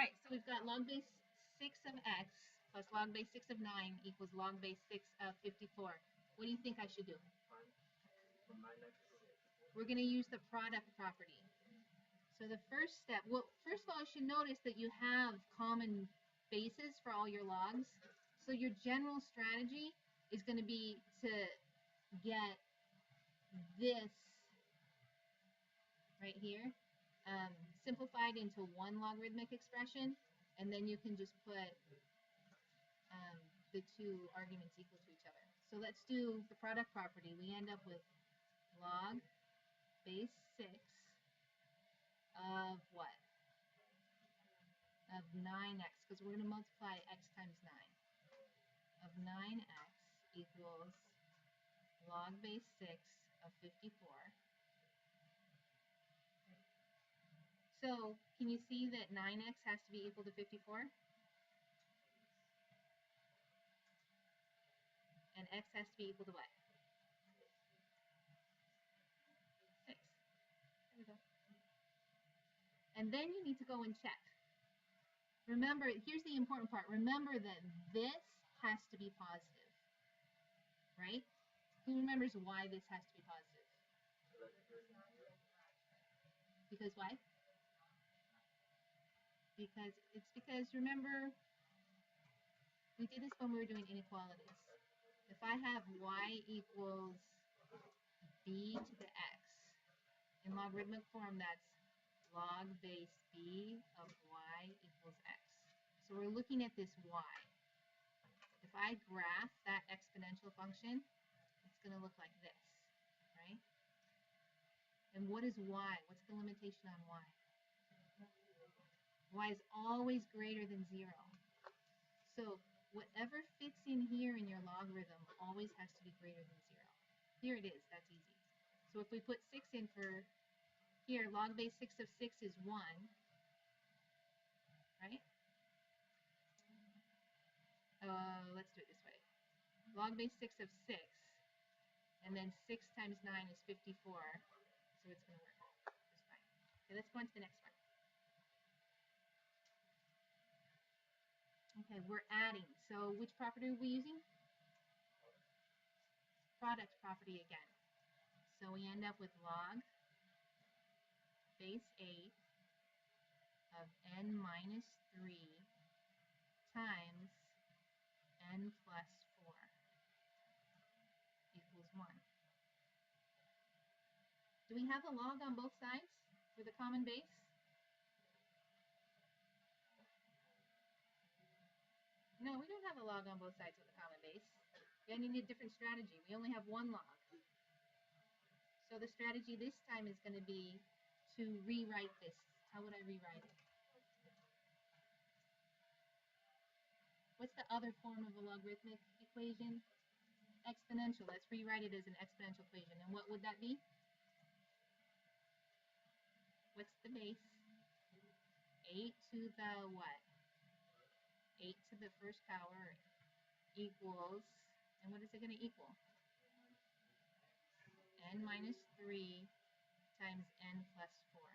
right, so we've got log base 6 of x plus log base 6 of 9 equals log base 6 of 54. What do you think I should do? We're going to use the product property. So the first step, well, first of all, you should notice that you have common bases for all your logs. So your general strategy is going to be to get this right here simplified into one logarithmic expression, and then you can just put the two arguments equal to each other. So let's do the product property. We end up with log base 6 of what? Of 9x, because we're going to multiply x times 9. Of 9x equals log base 6 of 54. So can you see that 9x has to be equal to 54? And x has to be equal to what? 6. There we go. And then you need to go and check. Remember, here's the important part. Remember that this has to be positive, right? Who remembers why this has to be positive? Because why? Because remember, we did this when we were doing inequalities. If I have y equals b to the x, in logarithmic form, that's log base b of y equals x. So we're looking at this y. If I graph that exponential function, it's going to look like this, right? And what is y? What's the limitation on y? Y is always greater than 0. So whatever fits in here in your logarithm always has to be greater than 0. Here it is. That's easy. So if we put 6 in for here, log base 6 of 6 is 1, right? Let's do it this way. Log base 6 of 6, and then 6 times 9 is 54, so it's going to work just fine. Okay, let's go on to the next one. Okay, we're adding. So which property are we using? Product property again. So we end up with log base 8 of n minus 3 times n plus 4 equals 1. Do we have a log on both sides for the common base? No, we don't have a log on both sides with a common base. Then you need a different strategy. We only have one log. So the strategy this time is going to be to rewrite this. How would I rewrite it? What's the other form of a logarithmic equation? Exponential. Let's rewrite it as an exponential equation. And what would that be? What's the base? 8 to the what? 8 to the first power equals, and what is it going to equal? N minus 3 times n plus 4.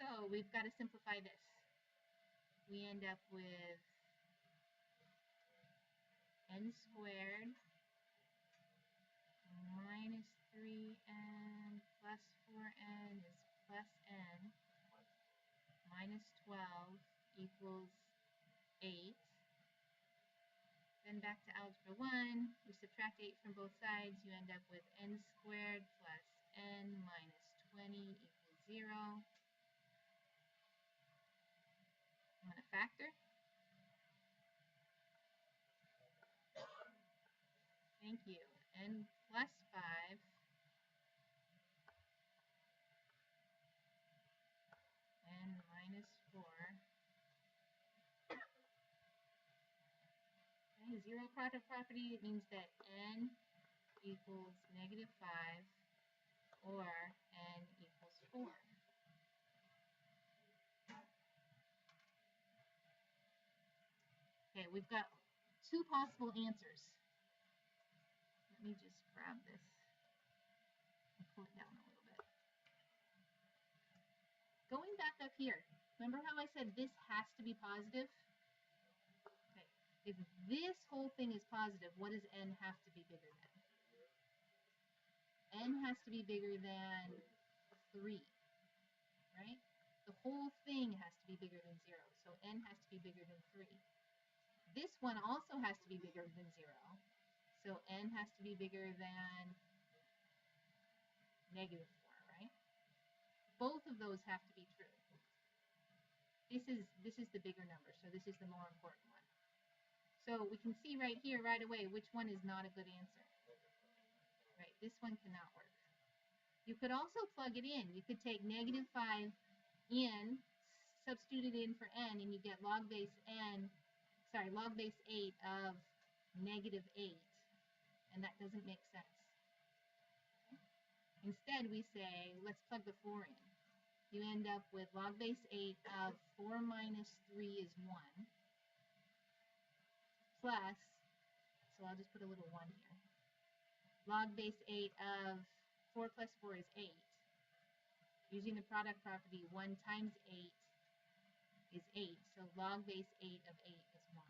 So we've got to simplify this. We end up with n squared minus 3n plus 4n is plus n minus 12 equals 8. Then back to algebra 1, we subtract 8 from both sides, you end up with n squared plus n minus 20 equals 0. I'm going to factor. Thank you. N plus 5 n minus 4. Okay, zero product property, it means that n equals negative 5 or n equals 4. Okay, we've got two possible answers. Let me just grab this and pull it down a little bit. Going back up here, remember how I said this has to be positive? Okay. If this whole thing is positive, what does n have to be bigger than? N has to be bigger than 3, right? The whole thing has to be bigger than 0, so n has to be bigger than 3. This one also has to be bigger than 0, so n has to be bigger than negative 4, right? Both of those have to be true. This is the bigger number, so this is the more important one. So we can see right here, right away, which one is not a good answer. Right, this one cannot work. You could also plug it in. You could take negative 5 in, substitute it in for n, and you get log base 8 of negative 8, and that doesn't make sense. Instead, we say, let's plug the 4 in. You end up with log base 8 of 4 minus 3 is 1, plus, so I'll just put a little 1 here. Log base 8 of 4 plus 4 is 8. Using the product property, 1 times 8 is 8. So log base 8 of 8 is 1.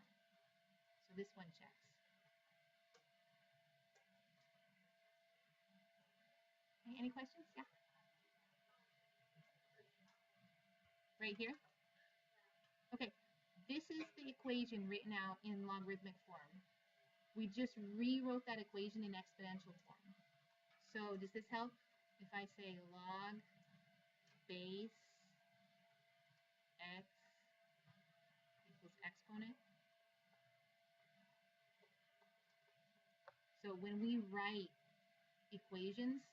So this one checks. Okay, any questions? Yeah. Right here? Okay, this is the equation written out in logarithmic form. We just rewrote that equation in exponential form. So does this help if I say log base x equals exponent? So when we write equations,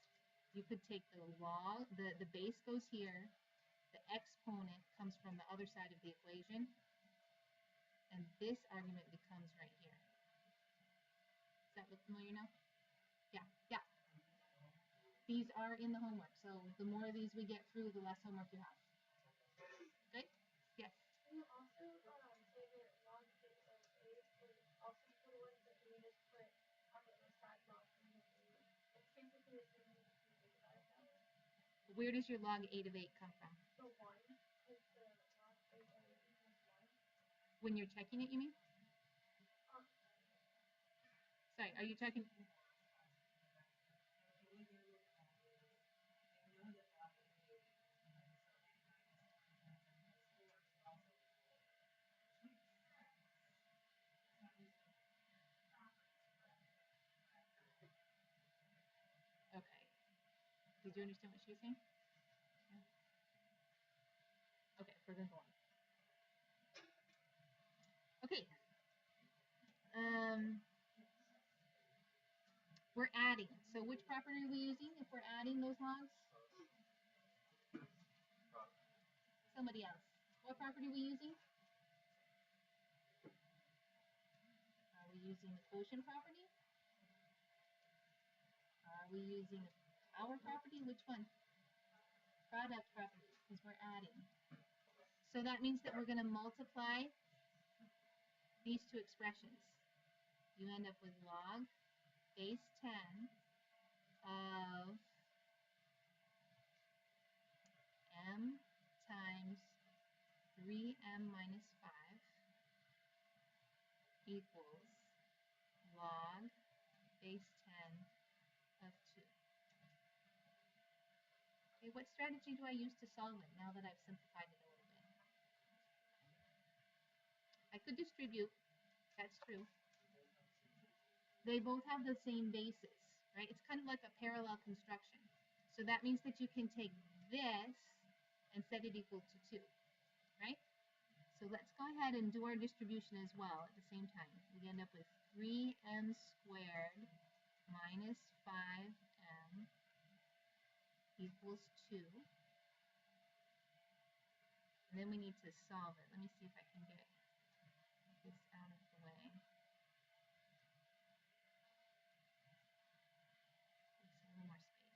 you could take the log, the base goes here, the exponent comes from the other side of the equation, and this argument becomes right here. Does that look familiar now? Yeah, yeah. These are in the homework, so the more of these we get through, the less homework you have. Good? Yes. Can you also say that log base of 8 is also the ones that you just put on the other side log 3 of 8? It's basically the same thing if you think about it that way. Where does your log 8 of 8 come from? The 1, because the log 8 of 8 equals 1. When you're checking it, you mean? Sorry, are you checking? Okay. Did you understand what she was saying? Yeah. Okay, we're going to go on. Okay. We're adding. So which property are we using if we're adding those logs? Somebody else. What property are we using? Are we using the quotient property? Are we using the power property? Which one? Product property, because we're adding. So that means that we're going to multiply these two expressions. You end up with log base 10 of m times 3m minus 5 equals log base 10 of 2. Okay, what strategy do I use to solve it now that I've simplified it a little bit? I could distribute, that's true. They both have the same basis, right? It's kind of like a parallel construction. So that means that you can take this and set it equal to 2, right? So let's go ahead and do our distribution as well at the same time. We end up with 3m squared minus 5m equals 2. And then we need to solve it. Let me see if I can get this out of the way. Takes a little more space.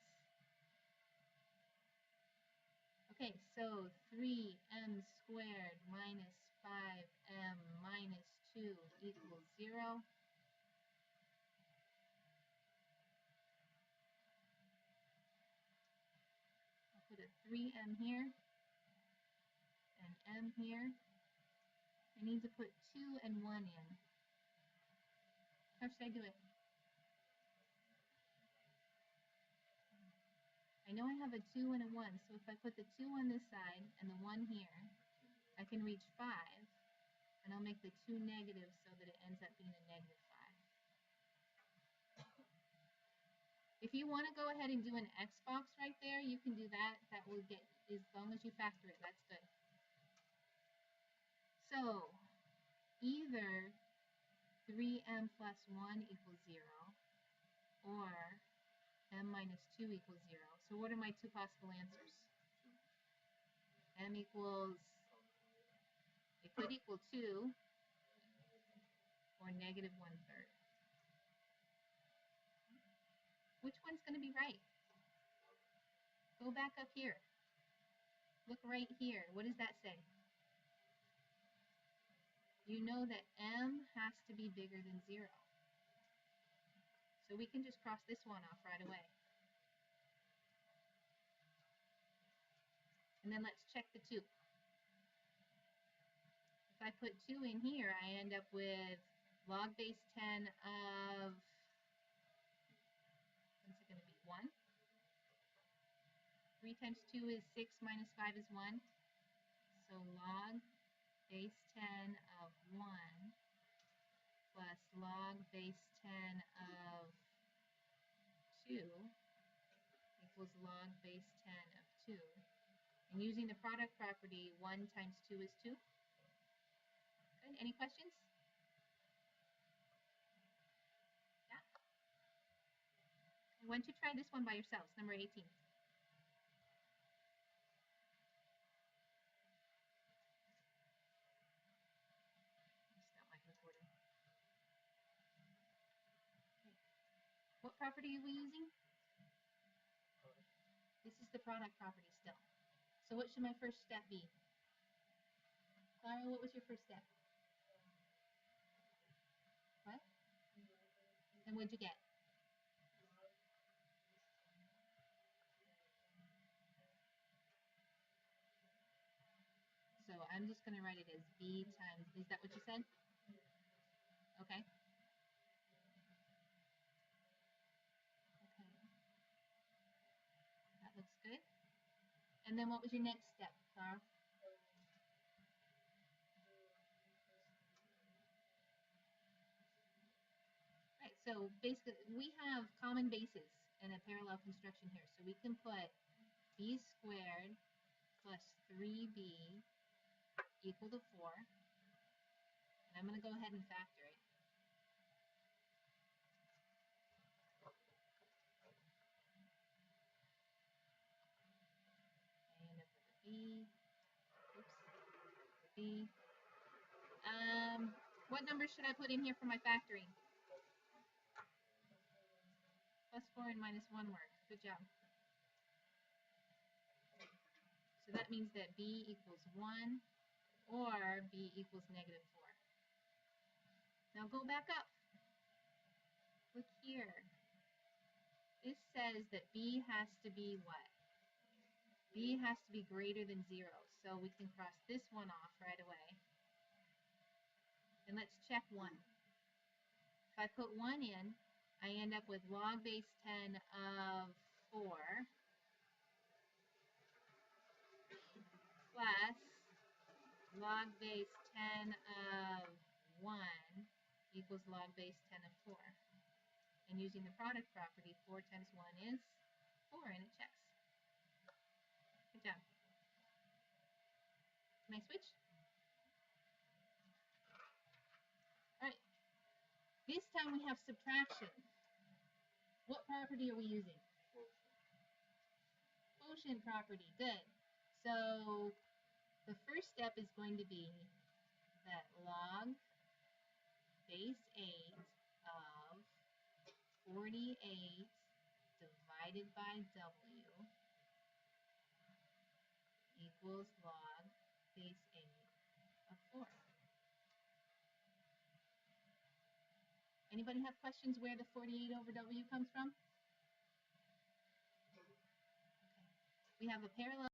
Okay, so 3m squared minus 5m minus 2 equals 0. I'll put a 3m here. m here, I need to put 2 and 1 in. How should I do it? I know I have a 2 and a 1, so if I put the 2 on this side and the 1 here, I can reach 5, and I'll make the 2 negative so that it ends up being a negative 5. If you want to go ahead and do an X box right there, you can do that. That will get, as long as you factor it, that's good. So, either 3m plus 1 equals 0, or m minus 2 equals 0. So what are my two possible answers? M equals, it could equal 2, or negative 1/3. Which one's going to be right? Go back up here. Look right here. What does that say? You know that m has to be bigger than 0. So we can just cross this one off right away. And then let's check the 2. If I put 2 in here, I end up with log base 10 of, what's it going to be, 1? 3 times 2 is 6, minus 5 is 1. So log base 10 of 1 plus log base 10 of 2 equals log base 10 of 2. And using the product property, 1 times 2 is 2. Good. Any questions? Yeah. Why don't you try this one by yourselves, number 18. Stop my recording. Okay. What property are we using? This is the product property still. So what should my first step be? Clara, what was your first step? What? And what'd you get? So I'm just going to write it as b times, is that what you said? Okay. Okay. That looks good. And then what was your next step, Clara? Right, so basically we have common bases in a parallel construction here. So we can put b squared plus 3b equal to 4. And I'm going to go ahead and factor it. I end up with a b. Oops. B. What numbers should I put in here for my factoring? Plus 4 and minus 1 work. Good job. So that means that b equals 1 or b equals negative 4. Now go back up. Look here. This says that b has to be what? B has to be greater than 0. So we can cross this one off right away. And let's check 1. If I put 1 in, I end up with log base 10 of 4 plus log base 10 of 1 equals log base 10 of 4. And using the product property, 4 times 1 is 4, and it checks. Good job. Can I switch? All right. This time we have subtraction. What property are we using? Quotient property. Good. So the first step is going to be that log base 8 of 48 divided by W equals log base 8 of 4. Anybody have questions where the 48 over W comes from? Okay. We have a parallel